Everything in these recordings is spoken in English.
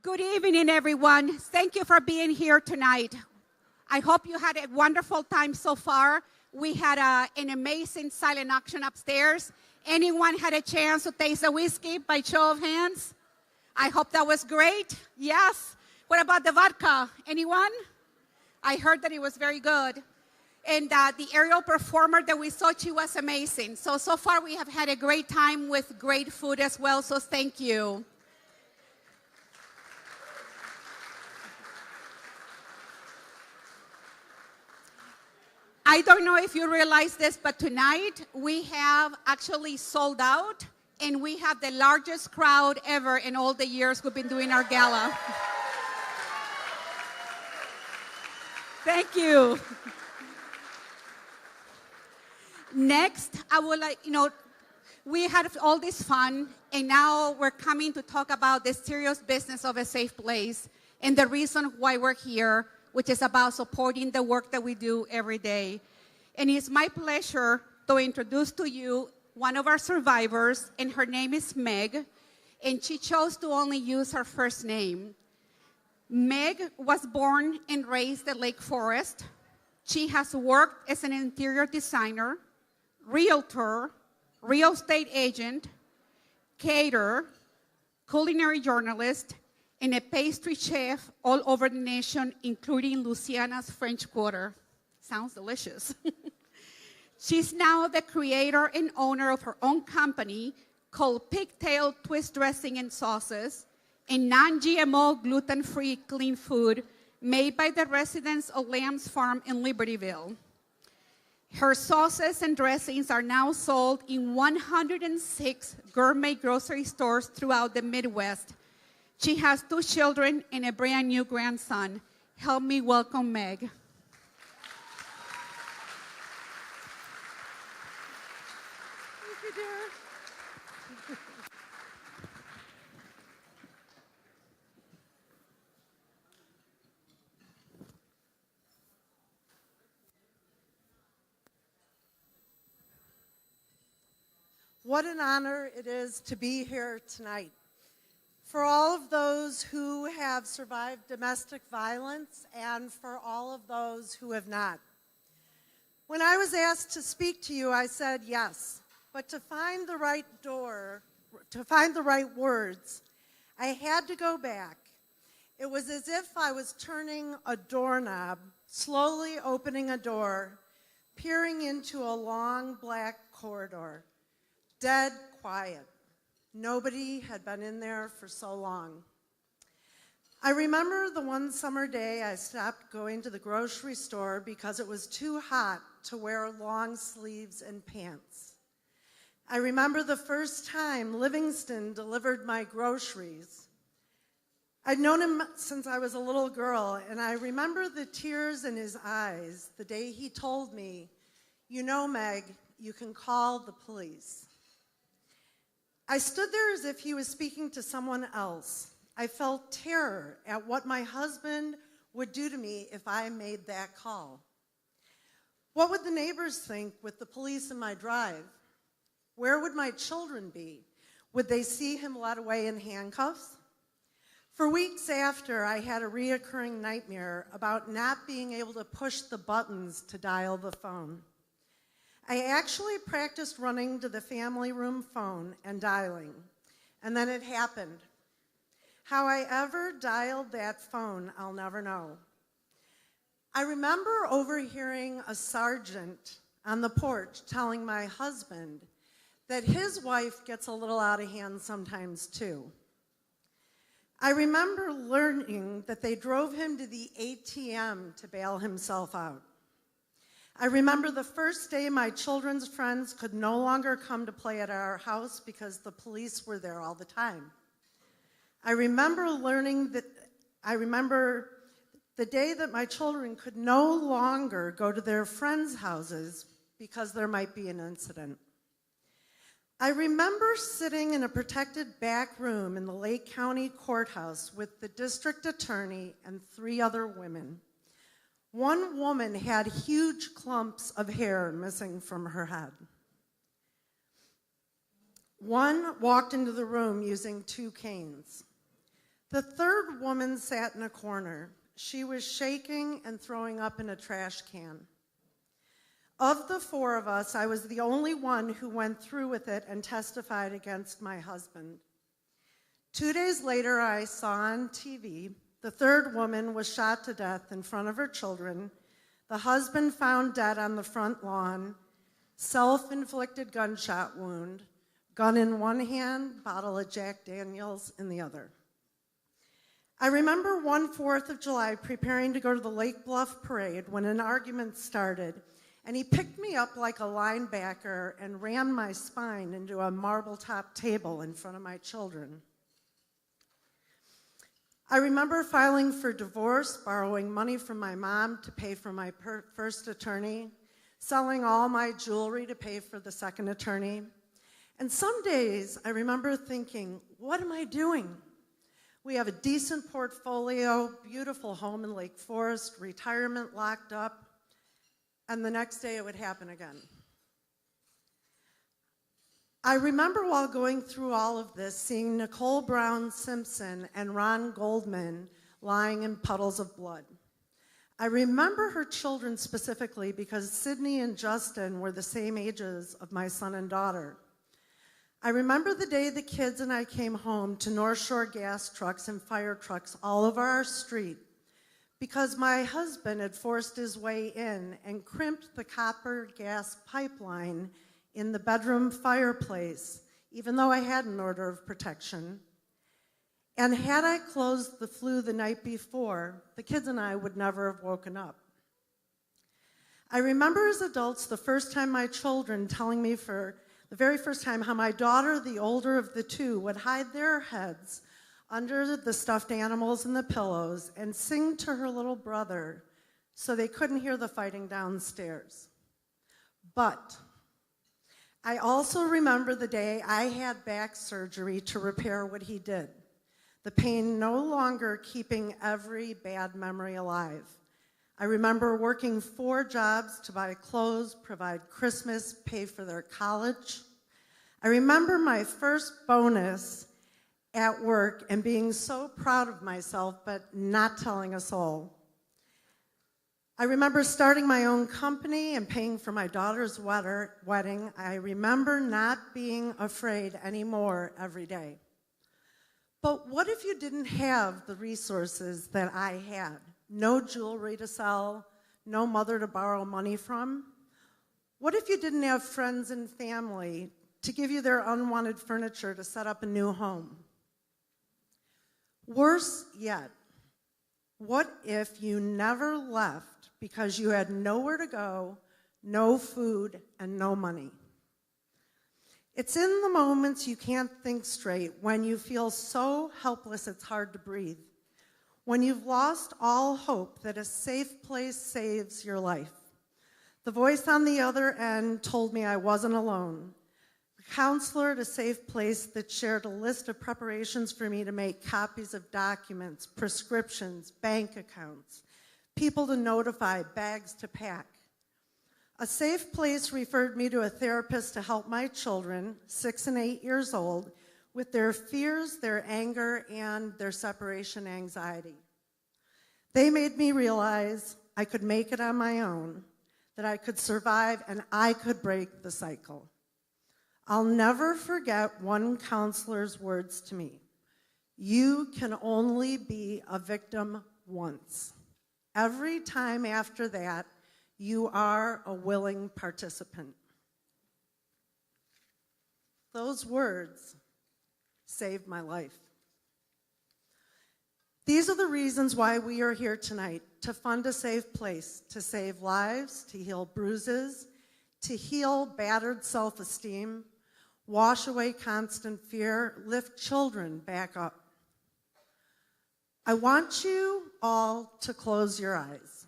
Good evening, everyone. Thank you for being here tonight. I hope you had a wonderful time so far. We had an amazing silent auction upstairs. Anyone had a chance to taste the whiskey by show of hands? I hope that was great. Yes. What about the vodka? Anyone? I heard that it was very good. And the aerial performer that we saw, she was amazing. So far we have had a great time with great food as well, so thank you. I don't know if you realize this, but tonight we have actually sold out, and we have the largest crowd ever in all the years we've been doing our gala. Thank you. Next, I would like, we had all this fun, and now we're coming to talk about the serious business of A Safe Place and the reason why we're here, which is about supporting the work that we do every day. And it's my pleasure to introduce to you one of our survivors, and her name is Meg, and she chose to only use her first name. Meg was born and raised in Lake Forest. She has worked as an interior designer, realtor, real estate agent, caterer, culinary journalist, and a pastry chef all over the nation, including Louisiana's French Quarter. Sounds delicious. She's now the creator and owner of her own company called Pigtail Twist Dressing and Sauces, a non-GMO, gluten-free, clean food made by the residents of Lamb's Farm in Libertyville. Her sauces and dressings are now sold in 106 gourmet grocery stores throughout the Midwest. She has 2 children and a brand new grandson. Help me welcome Meg. Thank you, dear. What an honor it is to be here tonight. For all of those who have survived domestic violence and for all of those who have not. When I was asked to speak to you, I said yes, but to find the right words, I had to go back. It was as if I was turning a doorknob, slowly opening a door, peering into a long black corridor. Dead quiet. Nobody had been in there for so long. I remember the one summer day I stopped going to the grocery store because it was too hot to wear long sleeves and pants. I remember the first time Livingston delivered my groceries. I'd known him since I was a little girl, and I remember the tears in his eyes the day he told me, "You know, Meg, you can call the police." I stood there as if he was speaking to someone else. I felt terror at what my husband would do to me if I made that call. What would the neighbors think with the police in my drive? Where would my children be? Would they see him led away in handcuffs? For weeks after, I had a reoccurring nightmare about not being able to push the buttons to dial the phone. I actually practiced running to the family room phone and dialing, and then it happened. How I ever dialed that phone, I'll never know. I remember overhearing a sergeant on the porch telling my husband that his wife gets a little out of hand sometimes too. I remember learning that they drove him to the ATM to bail himself out. I remember the first day my children's friends could no longer come to play at our house because the police were there all the time. I remember the day that my children could no longer go to their friends' houses because there might be an incident. I remember sitting in a protected back room in the Lake County Courthouse with the district attorney and 3 other women. One woman had huge clumps of hair missing from her head. One walked into the room using 2 canes. The third woman sat in a corner. She was shaking and throwing up in a trash can. Of the four of us, I was the only one who went through with it and testified against my husband. 2 days later, I saw on TV the third woman was shot to death in front of her children, the husband found dead on the front lawn, self-inflicted gunshot wound, gun in one hand, bottle of Jack Daniels in the other. I remember one 4th of July preparing to go to the Lake Bluff parade when an argument started, and he picked me up like a linebacker and rammed my spine into a marble-top table in front of my children. I remember filing for divorce, borrowing money from my mom to pay for my first attorney, selling all my jewelry to pay for the second attorney. And some days I remember thinking, what am I doing? We have a decent portfolio, beautiful home in Lake Forest, retirement locked up, and the next day it would happen again. I remember while going through all of this, seeing Nicole Brown Simpson and Ron Goldman lying in puddles of blood. I remember her children specifically because Sydney and Justin were the same ages of my son and daughter. I remember the day the kids and I came home to North Shore gas trucks and fire trucks all over our street because my husband had forced his way in and crimped the copper gas pipeline in the bedroom fireplace, even though I had an order of protection. And had I closed the flue the night before, the kids and I would never have woken up. I remember as adults the first time my children telling me for the very first time how my daughter, the older of the two, would hide their heads under the stuffed animals and the pillows and sing to her little brother so they couldn't hear the fighting downstairs. But I also remember the day I had back surgery to repair what he did, the pain no longer keeping every bad memory alive. I remember working 4 jobs to buy clothes, provide Christmas, pay for their college. I remember my first bonus at work and being so proud of myself, but not telling a soul. I remember starting my own company and paying for my daughter's wedding. I remember not being afraid anymore every day. But what if you didn't have the resources that I had? No jewelry to sell, no mother to borrow money from? What if you didn't have friends and family to give you their unwanted furniture to set up a new home? Worse yet, what if you never left because you had nowhere to go, no food, and no money? It's in the moments you can't think straight, when you feel so helpless it's hard to breathe, when you've lost all hope that a safe place saves your life. The voice on the other end told me I wasn't alone. A counselor at A Safe Place that shared a list of preparations for me to make copies of documents, prescriptions, bank accounts, people to notify, bags to pack. A Safe Place referred me to a therapist to help my children, 6 and 8 years old, with their fears, their anger, and their separation anxiety. They made me realize I could make it on my own, that I could survive, and I could break the cycle. I'll never forget one counselor's words to me: "You can only be a victim once. Every time after that, you are a willing participant." Those words saved my life. These are the reasons why we are here tonight: to fund A Safe Place, to save lives, to heal bruises, to heal battered self-esteem, wash away constant fear, lift children back up. I want you all to close your eyes.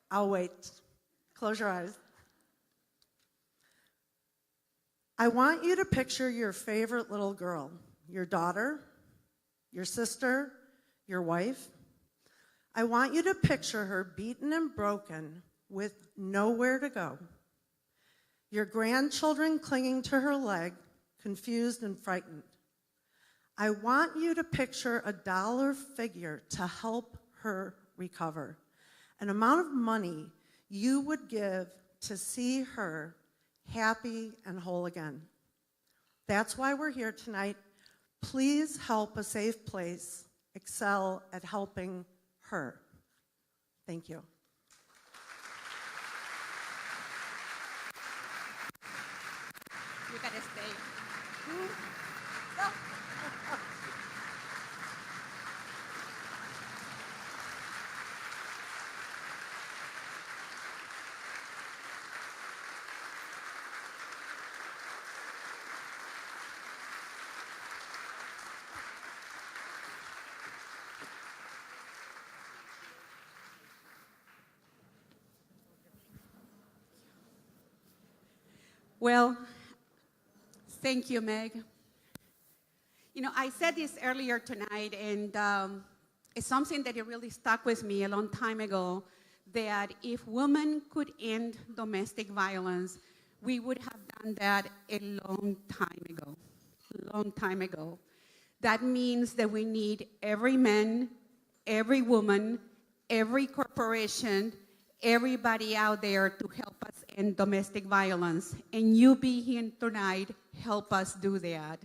I'll wait. Close your eyes. I want you to picture your favorite little girl, your daughter, your sister, your wife. I want you to picture her beaten and broken with nowhere to go. Your grandchildren clinging to her leg, confused and frightened. I want you to picture a dollar figure to help her recover, an amount of money you would give to see her happy and whole again. That's why we're here tonight. Please help A Safe Place excel at helping her. Thank you. You gotta stay. Well, thank you, Meg. You know, I said this earlier tonight, and it's something that it really stuck with me a long time ago, that if women could end domestic violence, we would have done that a long time ago. Long time ago. That means that we need every man, every woman, every corporation, everybody out there to help us end domestic violence. And you being here tonight help us do that.